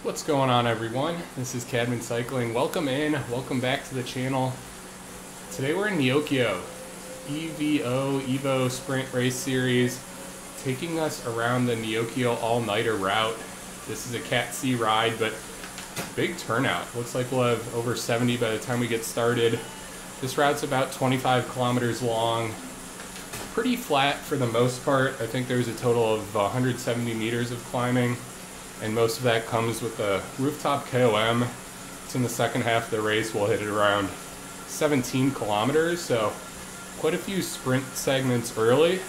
What's going on, everyone? This is Cadman Cycling. Welcome in, welcome back to the channel. Today we're in Neokyo, Evo Sprint Race Series, taking us around the Neokyo all-nighter route. This is a Cat C ride, but big turnout. Looks like we'll have over 70 by the time we get started. This route's about 25 kilometers long, pretty flat for the most part. I think there's a total of 170 meters of climbing, and most of that comes with the rooftop KOM. It's in the second half of the race. We'll hit it around 17 kilometers, so quite a few sprint segments early.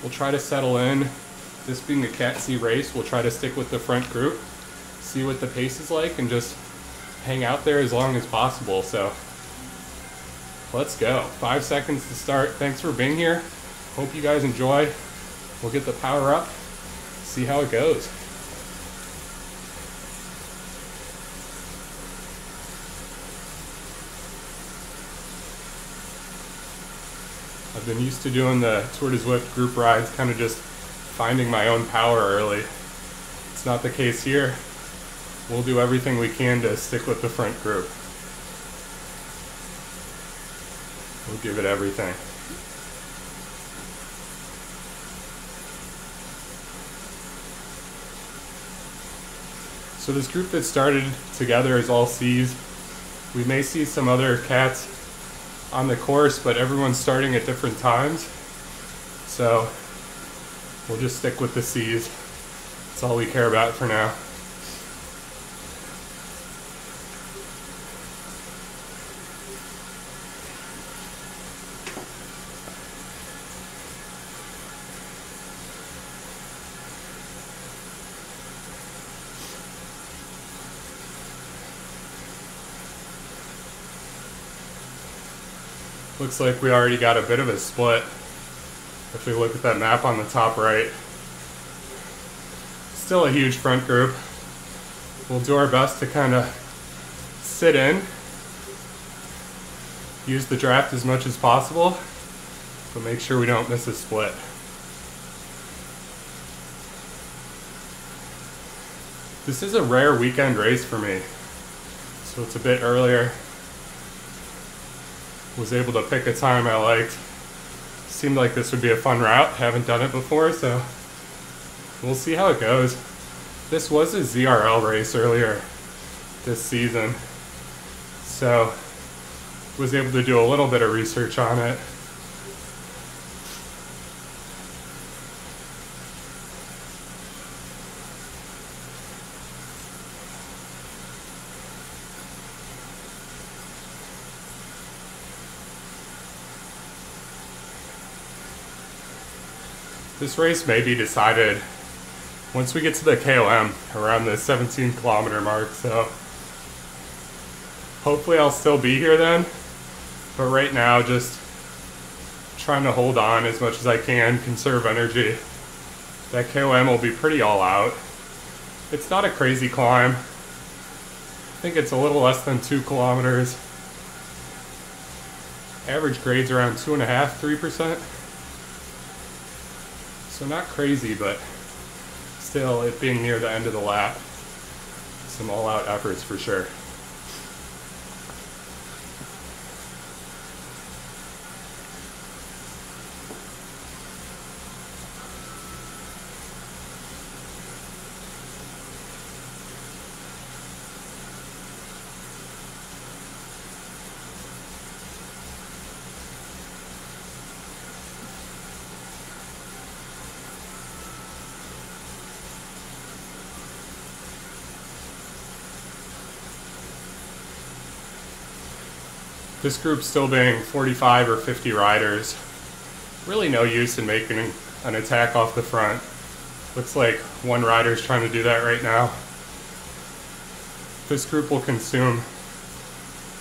We'll try to settle in. This being a Cat C race, we'll try to stick with the front group, see what the pace is like, and just hang out there as long as possible. So let's go. 5 seconds to start. Thanks for being here. Hope you guys enjoy. We'll get the power up, see how it goes. I've been used to doing the Tour de Zwift group rides, kind of just finding my own power early. It's not the case here. We'll do everything we can to stick with the front group. We'll give it everything. So this group that started together is all C's. We may see some other cats on the course, but everyone's starting at different times. So we'll just stick with the C's. That's all we care about for now. Looks like we already got a bit of a split if we look at that map on the top right. Still a huge front group. We'll do our best to kind of sit in, use the draft as much as possible, but make sure we don't miss a split. This is a rare weekend race for me, so it's a bit earlier. Was able to pick a time I liked. Seemed like this would be a fun route. Haven't done it before, so we'll see how it goes. This was a ZRL race earlier this season, so was able to do a little bit of research on it. This race may be decided once we get to the KOM around the 17 kilometer mark, so hopefully I'll still be here then, but right now just trying to hold on as much as I can, conserve energy. That KOM will be pretty all out. It's not a crazy climb. I think it's a little less than 2 kilometers. Average grade's around 2.5%, 3%. So not crazy, but still, it being near the end of the lap, some all-out efforts for sure. This group still being 45 or 50 riders. Really no use in making an attack off the front. Looks like one rider's trying to do that right now. This group will consume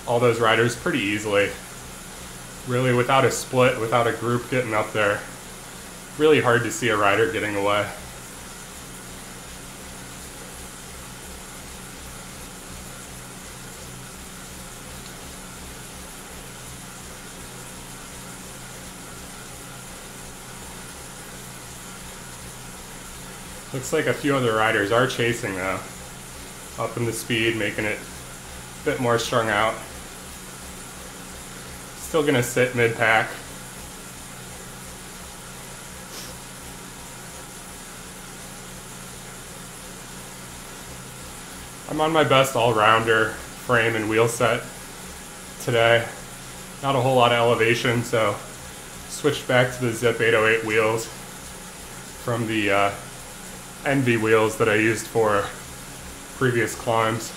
all those riders pretty easily. Really, without a split, without a group getting up there, really hard to see a rider getting away. Looks like a few other riders are chasing though. upping the speed, making it a bit more strung out. Still gonna sit mid-pack. I'm on my best all-rounder frame and wheel set today. Not a whole lot of elevation, so switched back to the Zip 808 wheels from the Envy wheels that I used for previous climbs.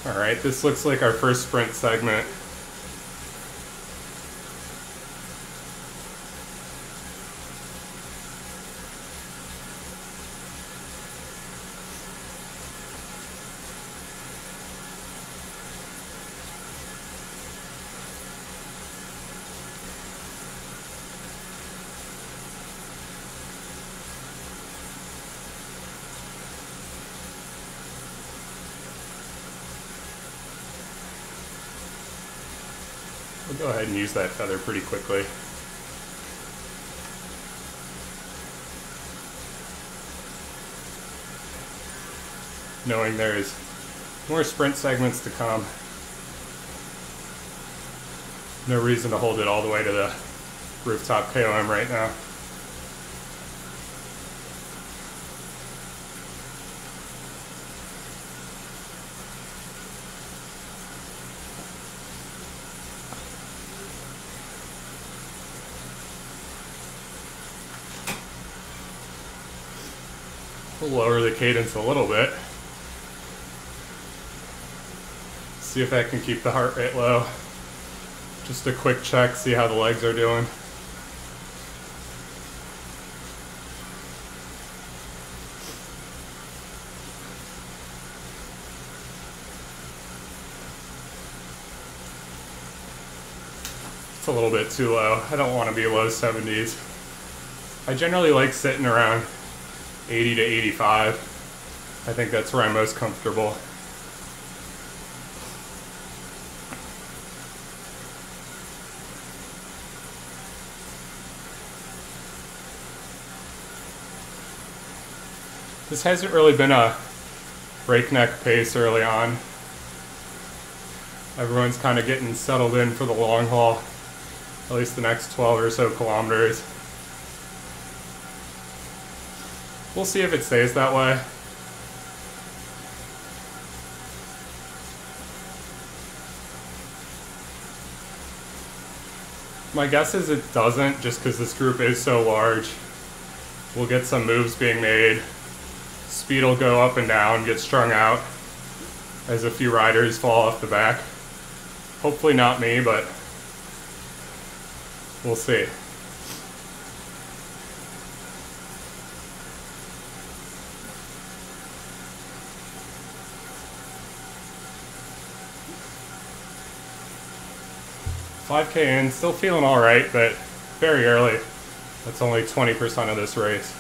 Alright, this looks like our first sprint segment. We'll go ahead and use that feather pretty quickly. Knowing there's more sprint segments to come. No reason to hold it all the way to the rooftop KOM right now. We'll lower the cadence a little bit. See if that can keep the heart rate low. Just a quick check, see how the legs are doing. It's a little bit too low. I don't want to be low 70s. I generally like sitting around 80 to 85. I think that's where I'm most comfortable. This hasn't really been a breakneck pace early on. Everyone's kind of getting settled in for the long haul, at least the next 12 or so kilometers. We'll see if it stays that way. My guess is it doesn't, just because this group is so large. We'll get some moves being made. Speed will go up and down, get strung out as a few riders fall off the back. Hopefully not me, but we'll see. $5K in, still feeling all right, but very early. That's only 20% of this race.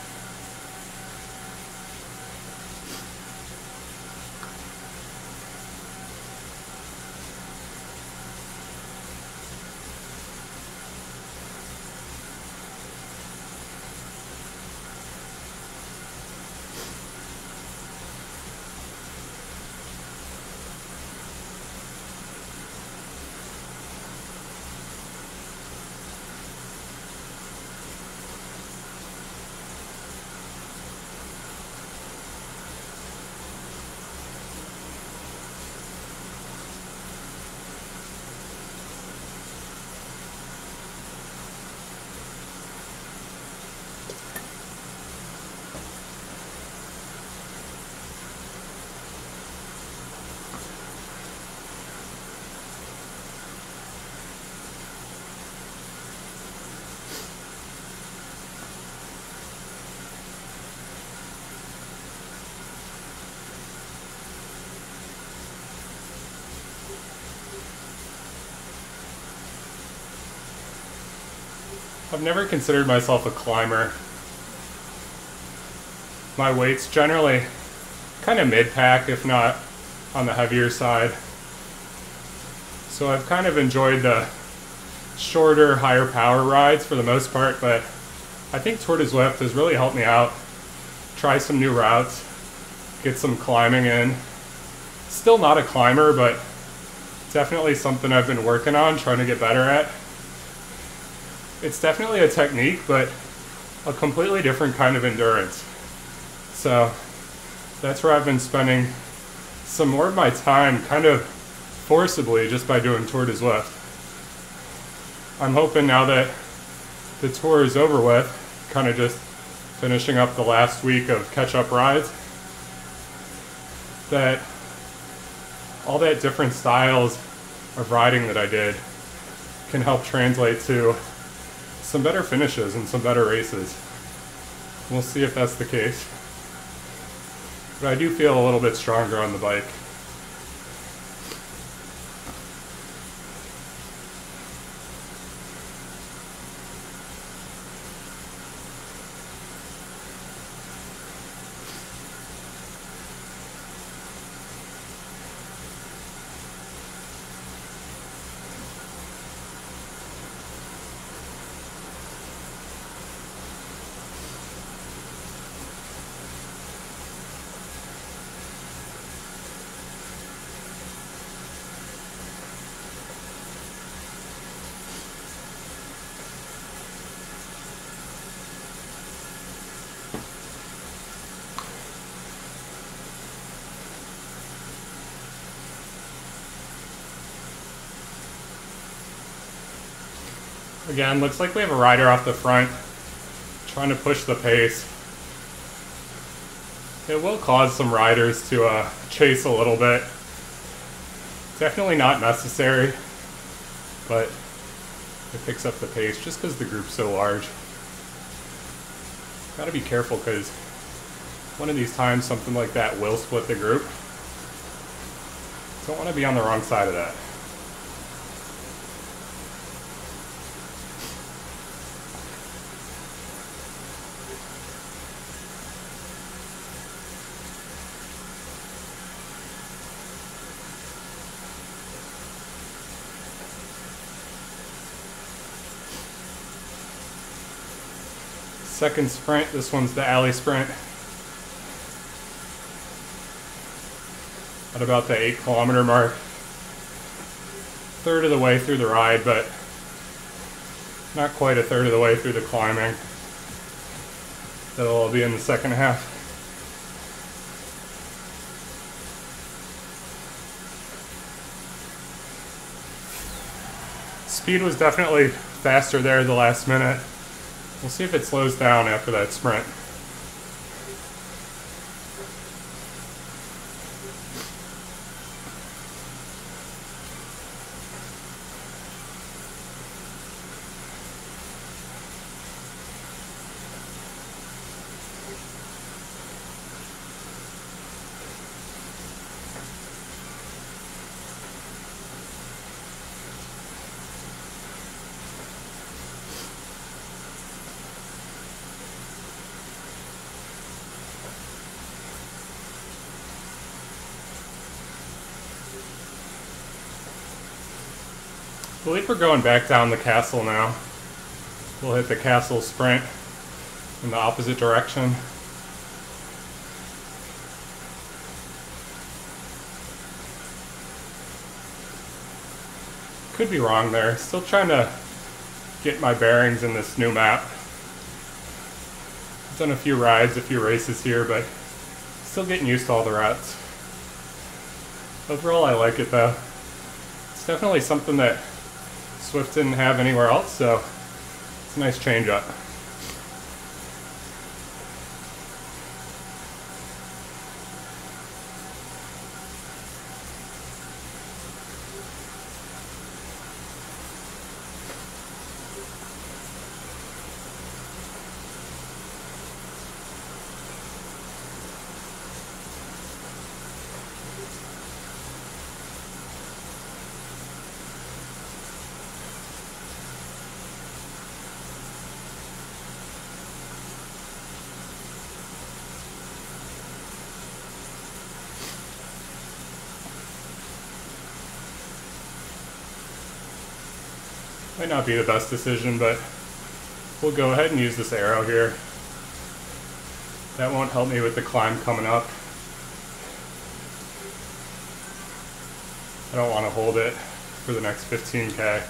I've never considered myself a climber. My weight's generally kind of mid-pack, if not on the heavier side. So I've kind of enjoyed the shorter, higher power rides for the most part, but I think Tour de Zwift has really helped me out try some new routes, get some climbing in. Still not a climber, but definitely something I've been working on, trying to get better at. It's definitely a technique, but a completely different kind of endurance. So that's where I've been spending some more of my time kind of forcibly just by doing Tour de Zwift. I'm hoping now that the tour is over with, kind of just finishing up the last week of catch-up rides, that all that different styles of riding that I did can help translate to some better finishes and some better races. We'll see if that's the case. But I do feel a little bit stronger on the bike. Again, looks like we have a rider off the front trying to push the pace. It will cause some riders to chase a little bit. Definitely not necessary, but it picks up the pace just because the group's so large. Gotta be careful because one of these times something like that will split the group. Don't want to be on the wrong side of that. Second sprint, this one's the alley sprint. At about the 8 kilometer mark. Third of the way through the ride, but not quite a third of the way through the climbing. That'll all be in the second half. Speed was definitely faster there the last minute. We'll see if it slows down after that sprint. I believe we're going back down the castle now. We'll hit the castle sprint in the opposite direction. Could be wrong there. Still trying to get my bearings in this new map. I've done a few rides, a few races here, but still getting used to all the routes. Overall, I like it though. It's definitely something that Zwift didn't have anywhere else, so it's a nice change up. Might not be the best decision, but we'll go ahead and use this arrow here. That won't help me with the climb coming up. I don't want to hold it for the next 15K.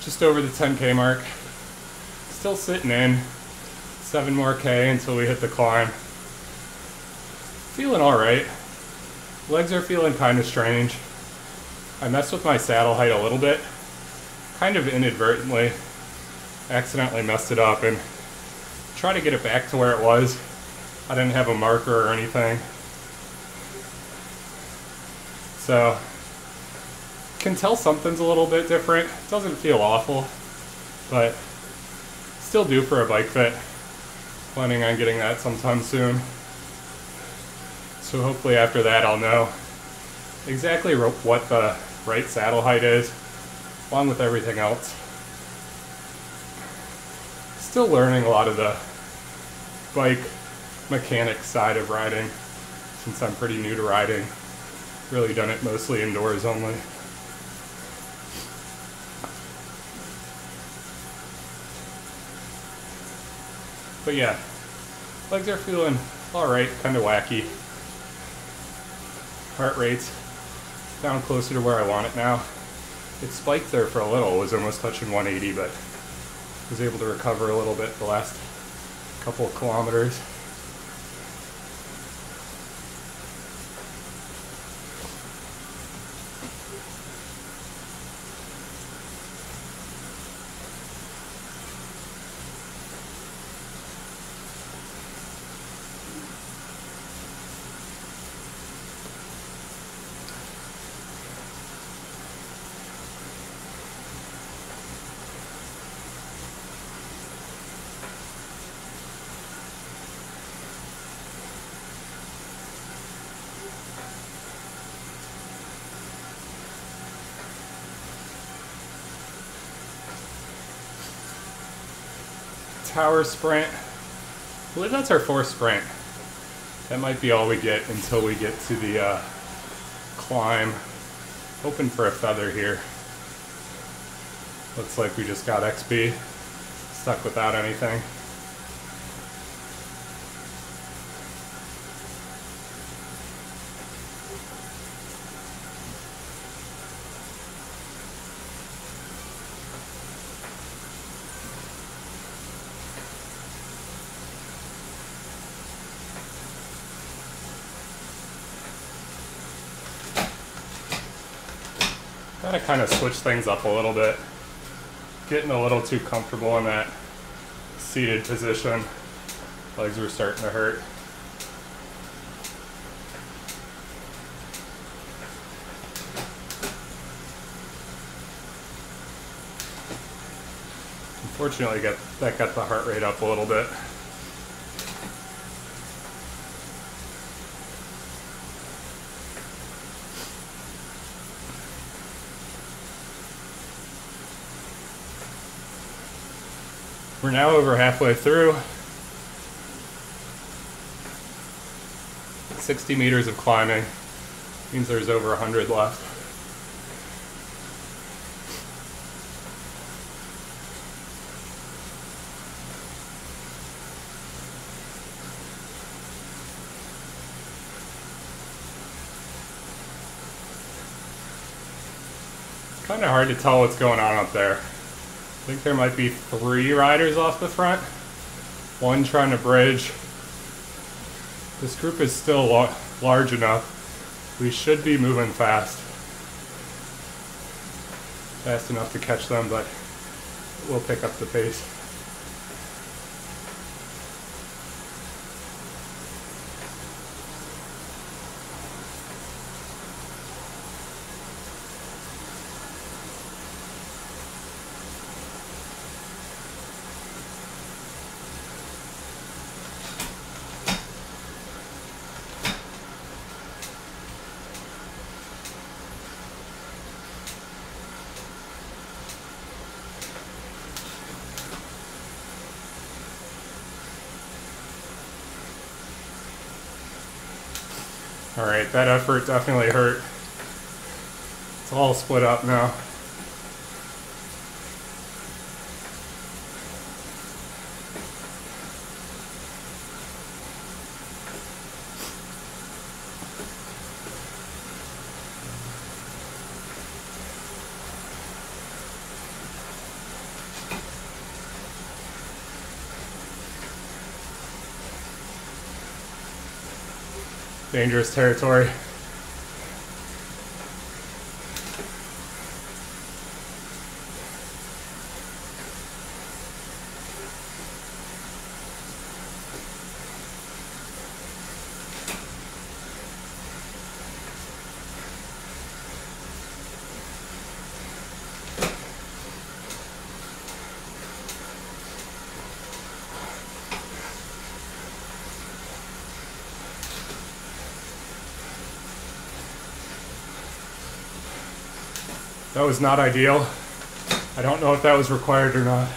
Just over the 10K mark. Still sitting in. 7 more K until we hit the climb. Feeling alright. Legs are feeling kind of strange. I messed with my saddle height a little bit. Kind of inadvertently. Accidentally messed it up and tried to get it back to where it was. I didn't have a marker or anything. So can tell something's a little bit different. Doesn't feel awful, but still due for a bike fit. Planning on getting that sometime soon. So hopefully after that I'll know exactly what the right saddle height is, along with everything else. Still learning a lot of the bike mechanics side of riding, since I'm pretty new to riding. Really done it mostly indoors only. But yeah, legs are feeling alright, kind of wacky. Heart rate's down closer to where I want it now. It spiked there for a little, was almost touching 180, but was able to recover a little bit the last couple of kilometers. Tower sprint. I believe that's our 4th sprint. That might be all we get until we get to the climb. Hoping for a feather here. Looks like we just got XP. Stuck without anything. Gotta kind of switch things up a little bit. Getting a little too comfortable in that seated position. Legs were starting to hurt. Unfortunately, that got the heart rate up a little bit. We're now over halfway through. 60 meters of climbing. Means there's over 100 left. Kind of hard to tell what's going on up there. I think there might be 3 riders off the front. 1 trying to bridge. This group is still large enough. We should be moving fast. Fast enough to catch them, but we'll pick up the pace. All right, that effort definitely hurt. It's all split up now. Dangerous territory. That was not ideal. I don't know if that was required or not.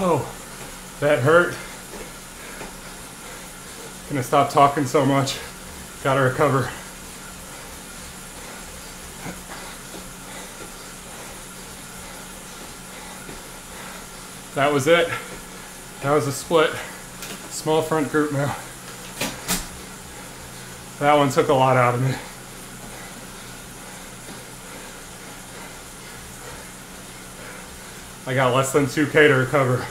Oh, that hurt. Gonna stop talking so much. Gotta recover. That was it. That was a split. Small front group now. That one took a lot out of me. I got less than 2K to recover.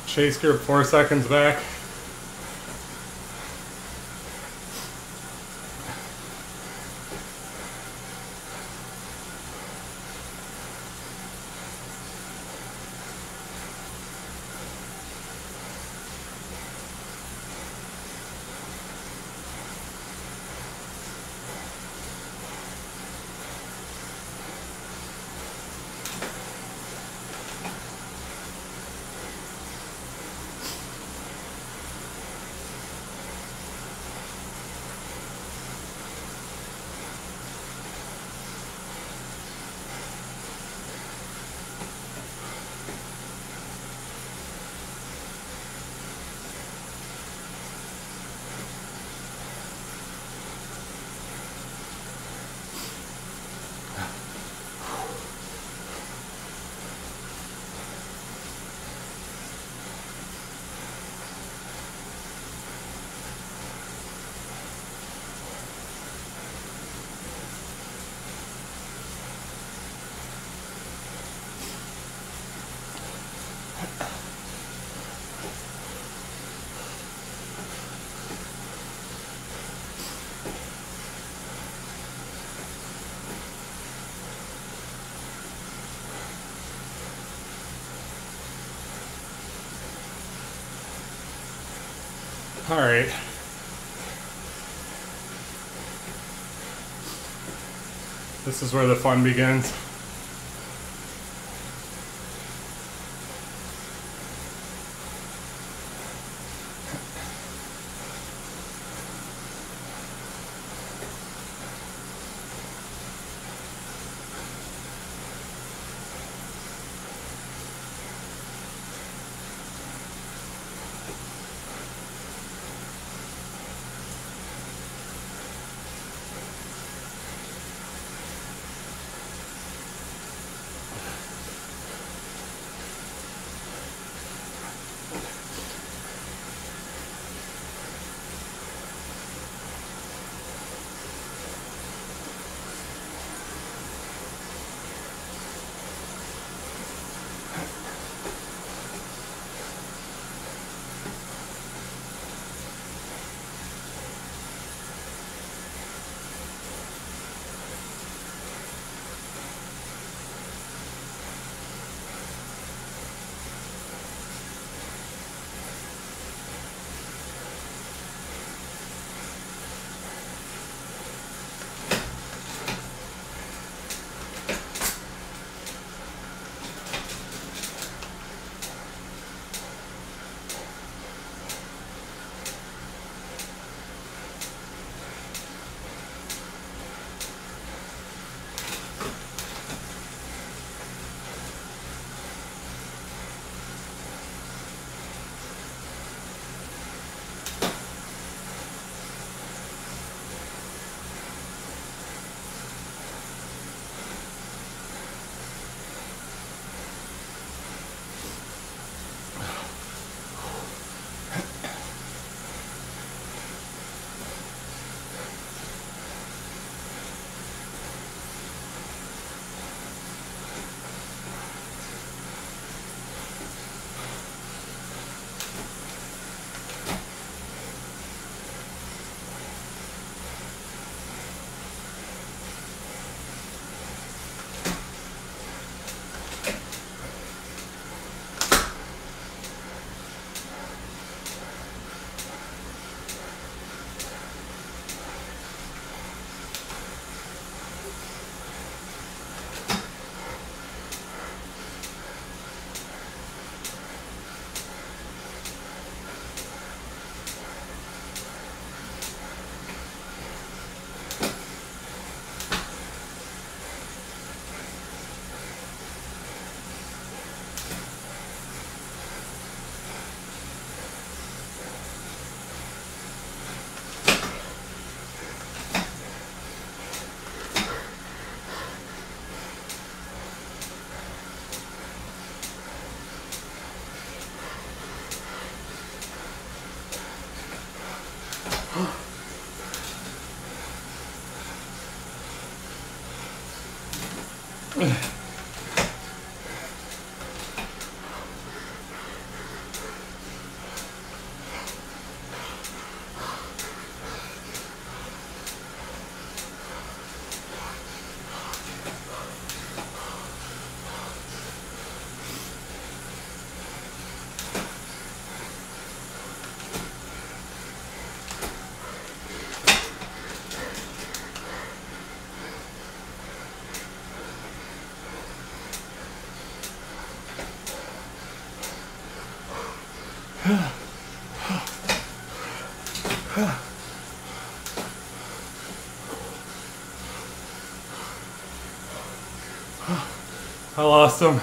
Chase group 4 seconds back. All right. This is where the fun begins. I lost him.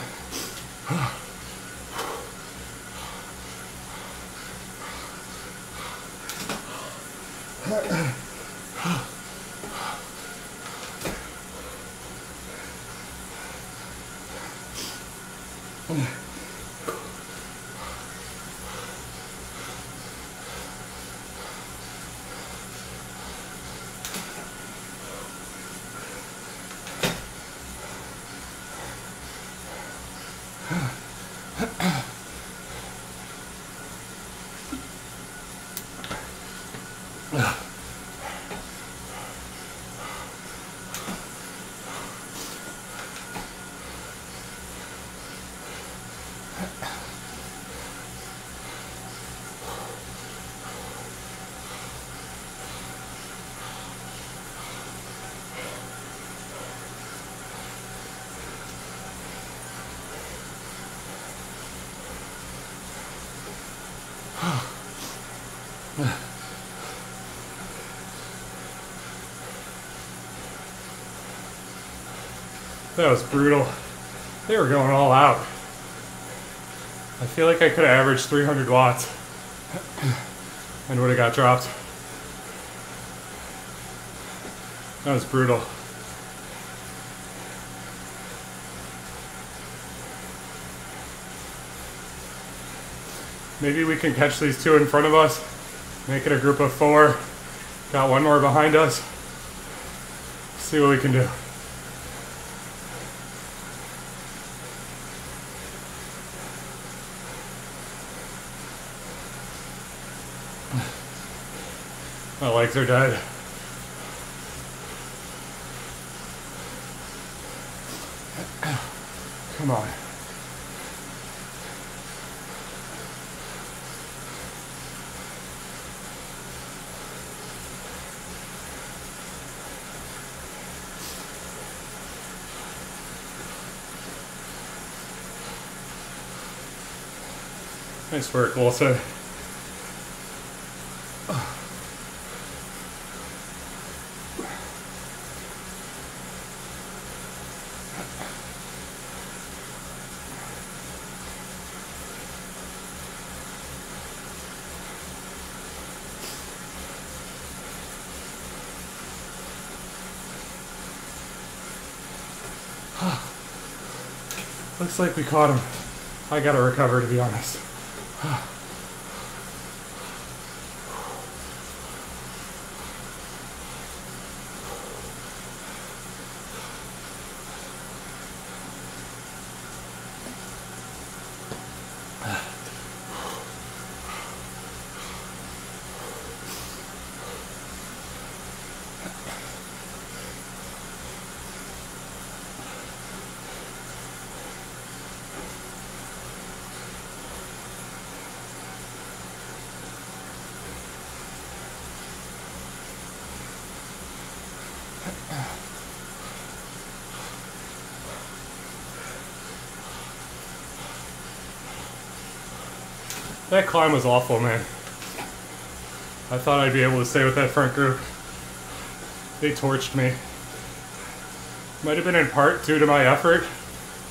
That was brutal. They were going all out. I feel like I could have averaged 300 watts and would have got dropped. That was brutal. Maybe we can catch these two in front of us, make it a group of 4. Got one more behind us. See what we can do. My legs are dead. Come on. Nice work, Wilson. Looks like we caught him. I gotta recover, to be honest. That climb was awful, man. I thought I'd be able to stay with that front group. They torched me. Might have been in part due to my effort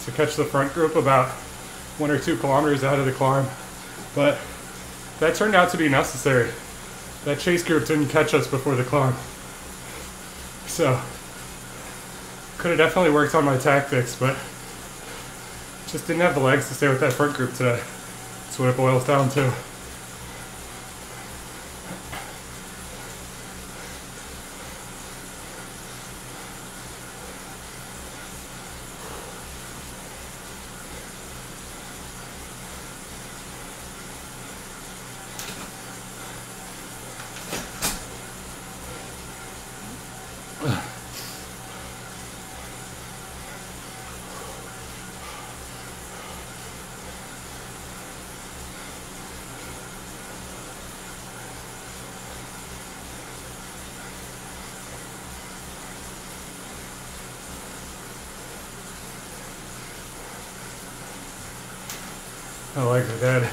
to catch the front group about 1 or 2 kilometers out of the climb. But that turned out to be necessary. That chase group didn't catch us before the climb. So, could have definitely worked on my tactics, but just didn't have the legs to stay with that front group today. That's what it boils down to. My legs are dead.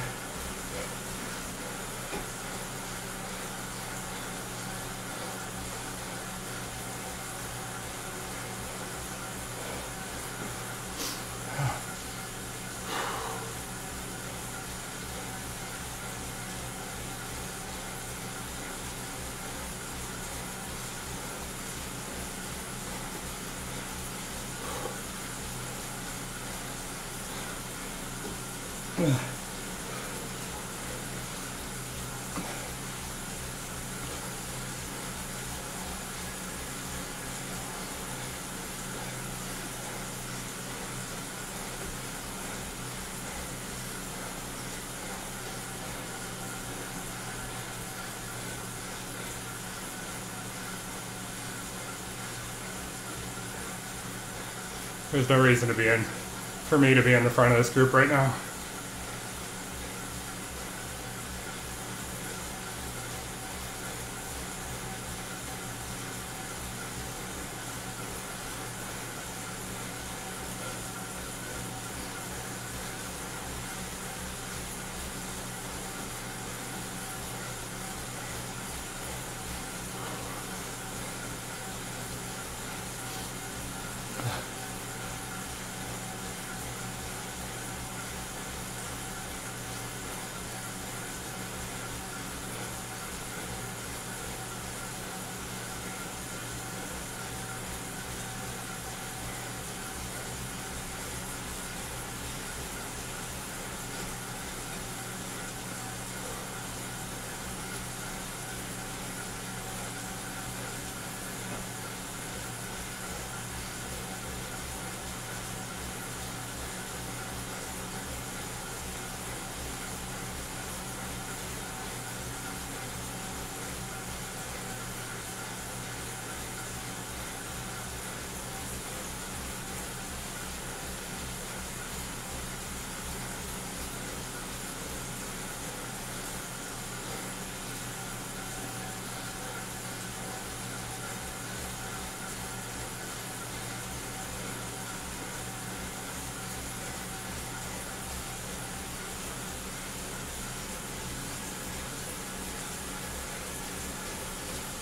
There's no reason for me to be in the front of this group right now.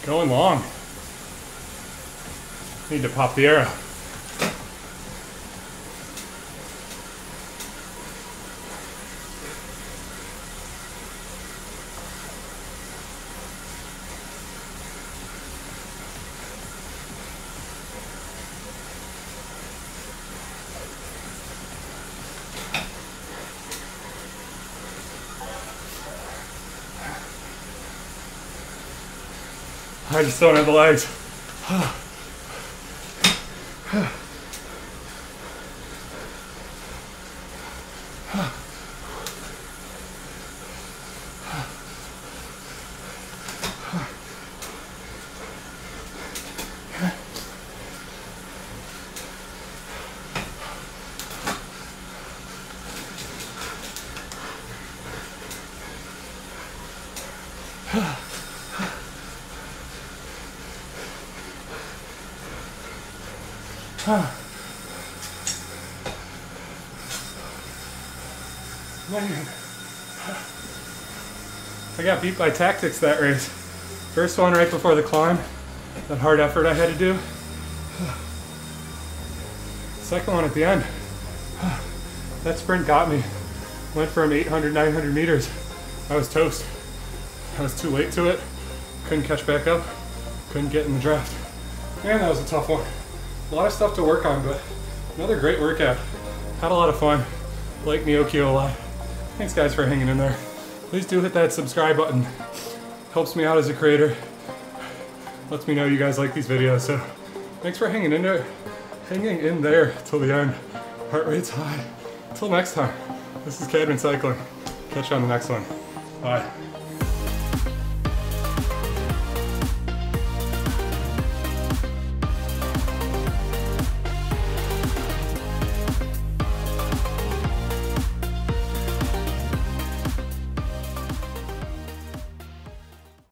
Going long. Need to pop the arrow. I just don't have the legs. Man. I got beat by tactics that race. First one right before the climb, that hard effort I had to do. Second one at the end. That sprint got me. Went from 800, 900 meters. I was toast. I was too late to it. Couldn't catch back up. Couldn't get in the draft. Man, that was a tough one. A lot of stuff to work on, but another great workout. Had a lot of fun. Like Neokyo a lot. Thanks guys for hanging in there. Please do hit that subscribe button. Helps me out as a creator. Lets me know you guys like these videos, so thanks for hanging in there till the end. Heart rate's high. Until next time, this is Category Cycling. Catch you on the next one. Bye.